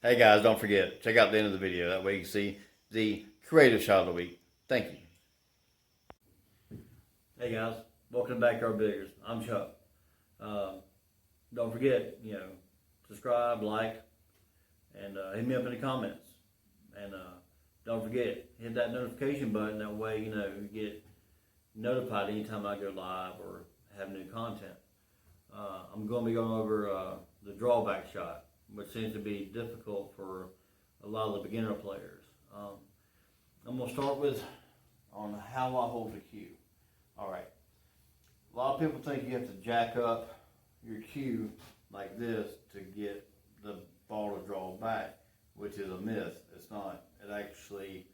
Hey guys, don't forget, check out the end of the video. That way you can see the creative shot of the week. Thank you. Hey guys, welcome back to our Billiards. I'm Chuck. Don't forget, subscribe, like, and hit me up in the comments. And don't forget, hit that notification button. That way, you get notified anytime I go live or have new content. I'm going to be going over the drawback shot, which seems to be difficult for a lot of the beginner players. I'm going to start with on how I hold the cue. All right. A lot of people think you have to jack up your cue like this to get the ball to draw back, which is a myth. It's not. It actually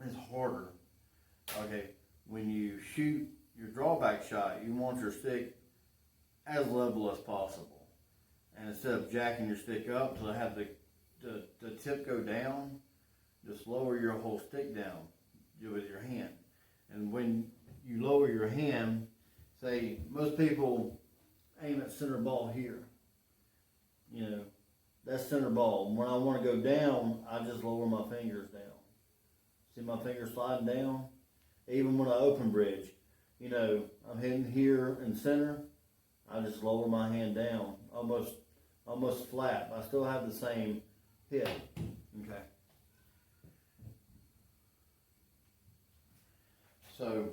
is harder. Okay. When you shoot your drawback shot, you want your stick as level as possible. And instead of jacking your stick up to have the tip go down, just lower your whole stick down with your hand. And when you lower your hand, say most people aim at center ball here. That's center ball. When I want to go down, I just lower my fingers down. See my fingers sliding down? Even when I open bridge, I'm hitting here in center, I just lower my hand down, almost flat. I still have the same hit. Okay. So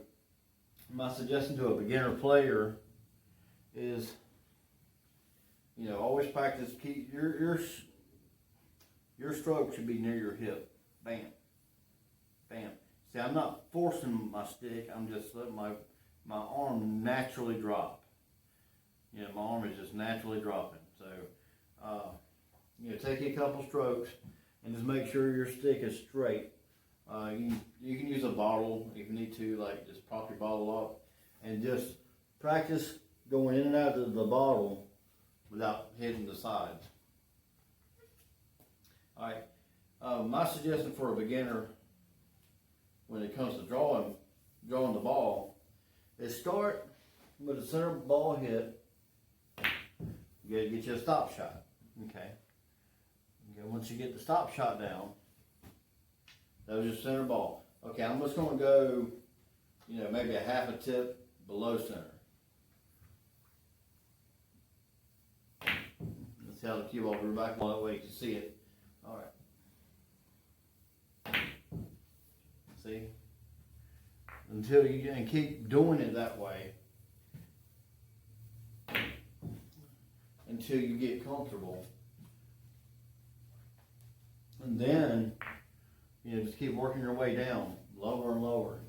my suggestion to a beginner player is, always practice. Keep your stroke should be near your hip. Bam, bam. See, I'm not forcing my stick. I'm just letting my arm naturally drop. My arm is just naturally dropping. So, take a couple strokes and just make sure your stick is straight. You can use a bottle if you need to, just prop your bottle up and just practice going in and out of the bottle without hitting the sides. All right. My suggestion for a beginner when it comes to drawing the ball is start with a center ball hit. You gotta get you a stop shot. Okay. Once you get the stop shot down, that was your center ball. Okay, I'm just gonna go, maybe a half a tip below center. Let's see how the cue ball goes back that way you can see it. All right. See? And keep doing it that way until you get comfortable. And then, just keep working your way down, lower and lower.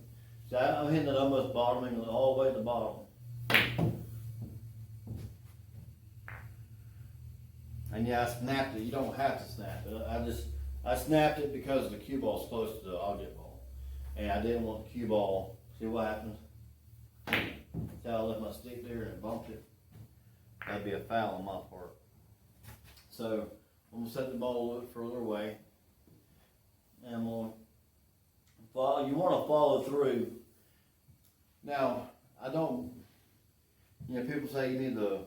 See, I'm hitting it almost bottoming all the way to the bottom. And yeah, I snapped it. You don't have to snap it. I snapped it because the cue ball is close to the object ball. And I didn't want the cue ball. See what happens? See how I left my stick there and it bumped it? That'd be a foul on my part. So I'm gonna set the ball a little further away. And I'm gonna follow. You want to follow through. Now, I don't. People say you need to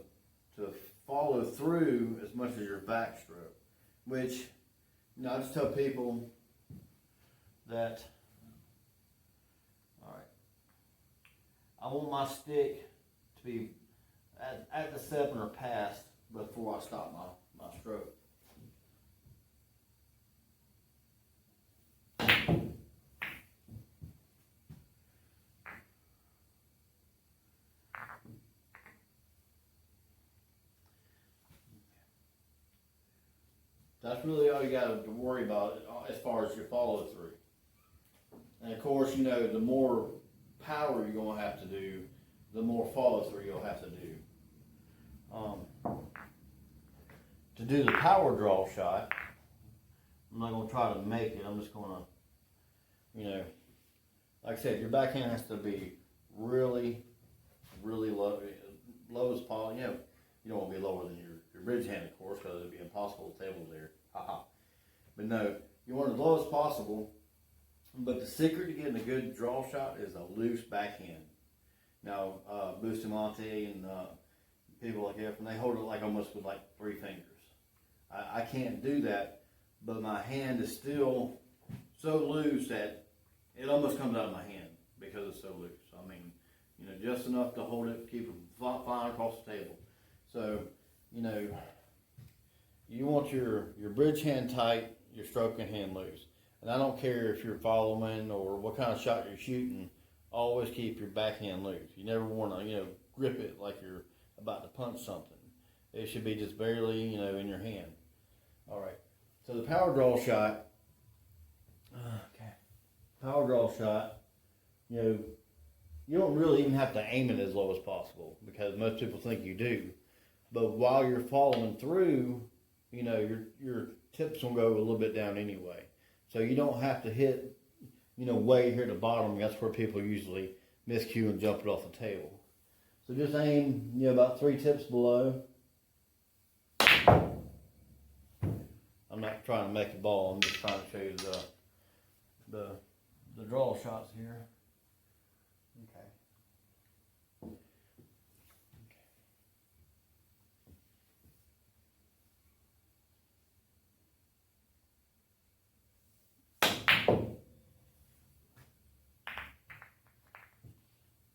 follow through as much as your backstroke, which I just tell people that. All right. I want my stick to be at the 7 or past before I stop my stroke. That's really all you got to worry about as far as your follow through. And of course, the more power you're going to have to do, the more follow through you'll have to do. To do the power draw shot, I'm not going to try to make it. I'm just going to, like I said, your backhand has to be really, really low as possible. You don't want to be lower than your bridge hand, of course, because it'd be impossible to table there. But no, you want as low as possible. But the secret to getting a good draw shot is a loose backhand. Now, Bustamante and people like that, and they hold it almost with 3 fingers. I can't do that, but my hand is still so loose that it almost comes out of my hand because it's so loose. I mean, you know, just enough to hold it, keep it flying across the table. So, you know, you want your bridge hand tight, your stroking hand loose. And I don't care if you're following or what kind of shot you're shooting, always keep your backhand loose. You never want to, you know, grip it like you're about to punch something. It should be just barely, you know, in your hand. All right. So the power draw shot, you know, you don't really even have to aim it as low as possible because most people think you do. But while you're following through, you know, your tips will go a little bit down anyway. So you don't have to hit, you know, way here at the bottom. That's where people usually miscue and jump it off the table. So just aim, you know, about 3 tips below. I'm not trying to make a ball. I'm just trying to show you the draw shots here. Okay.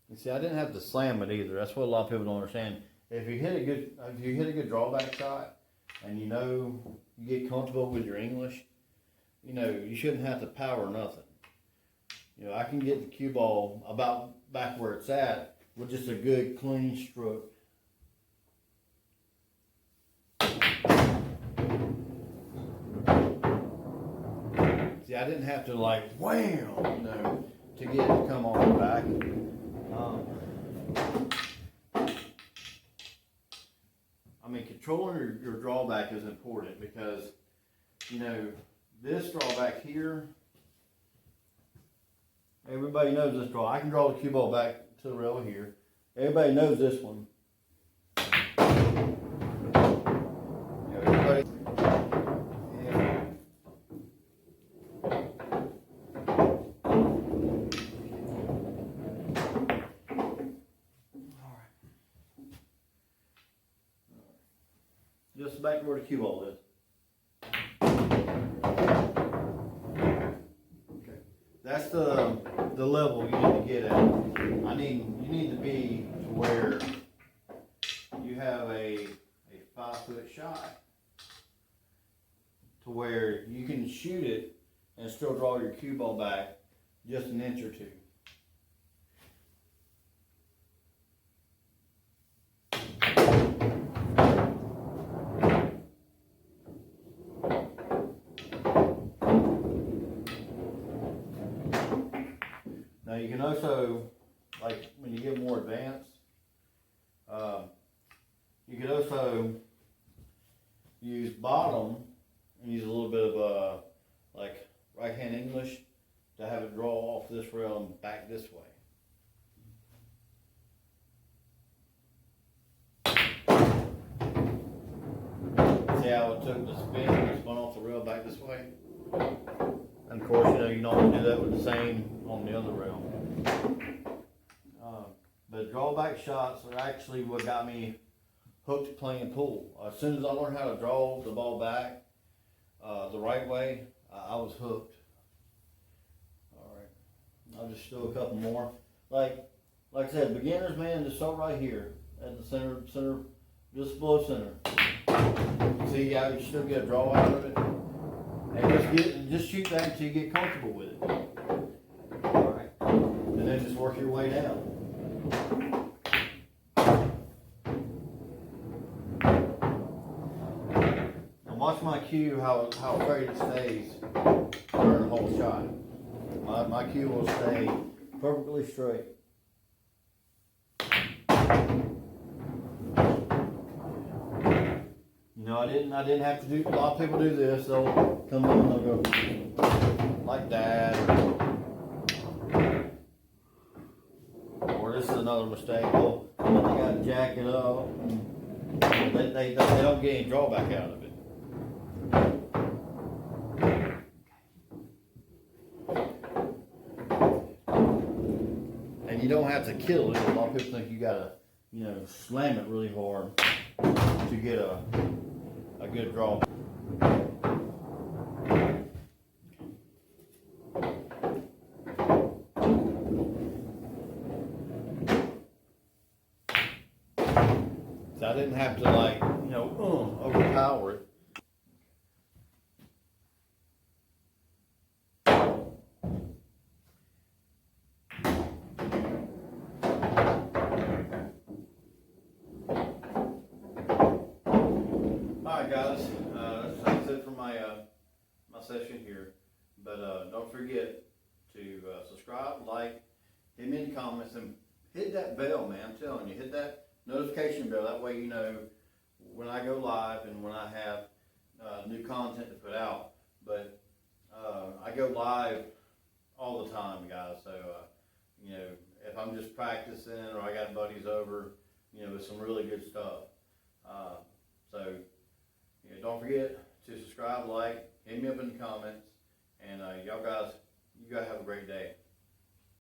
You see, I didn't have to slam it either. That's what a lot of people don't understand. If you hit a good drawback shot, and you know you get comfortable with your English, you know you shouldn't have to power nothing. You know, I can get the cue ball about back where it's at with just a good clean stroke. See, I didn't have to like wham, you know, to get it to come on the back. I mean, controlling your drawback is important because, you know, this drawback here, everybody knows this draw. I can draw the cue ball back to the rail here. Everybody knows this one. You know, everybody. Just back where the cue ball is. Okay, that's the level you need to get at. You need to be to where you have a 5-foot shot, to where you can shoot it and still draw your cue ball back just an inch or two. Now you can also, like when you get more advanced, you could also use bottom and use a little bit of like right hand English to have it draw off this rail and back this way. See how it took the spin and spun off the rail back this way? And of course, you know, you can always do that with the same on the other rail. But drawback shots are actually what got me hooked playing pool. As soon as I learned how to draw the ball back the right way, I was hooked. All right, I'll just do a couple more. Like I said, beginners, man, just start right here at the center, just below center. See how you still get a draw out of it, and just shoot that until you get comfortable with it. All right, and then just work your way down. Now watch my cue, how straight it stays during the whole shot. My cue will stay perfectly straight. You know, I didn't have to do. A lot of people do this. They'll come in and they'll go like that. Or this is another mistake. They got to jack it up. They don't get any drawback out of it. And you don't have to kill it. A lot of people think you gotta, you know, slam it really hard to get a good draw. So I didn't have to overpower it. Alright guys, that's it for my session here. But don't forget to subscribe, like, hit me in the comments, and hit that bell, man. I'm telling you, hit that notification bell. That way you know when I go live and when I have new content to put out. But I go live all the time, guys. So if I'm just practicing or I got buddies over, it's some really good stuff. So don't forget to subscribe, like, hit me up in the comments, and you guys have a great day.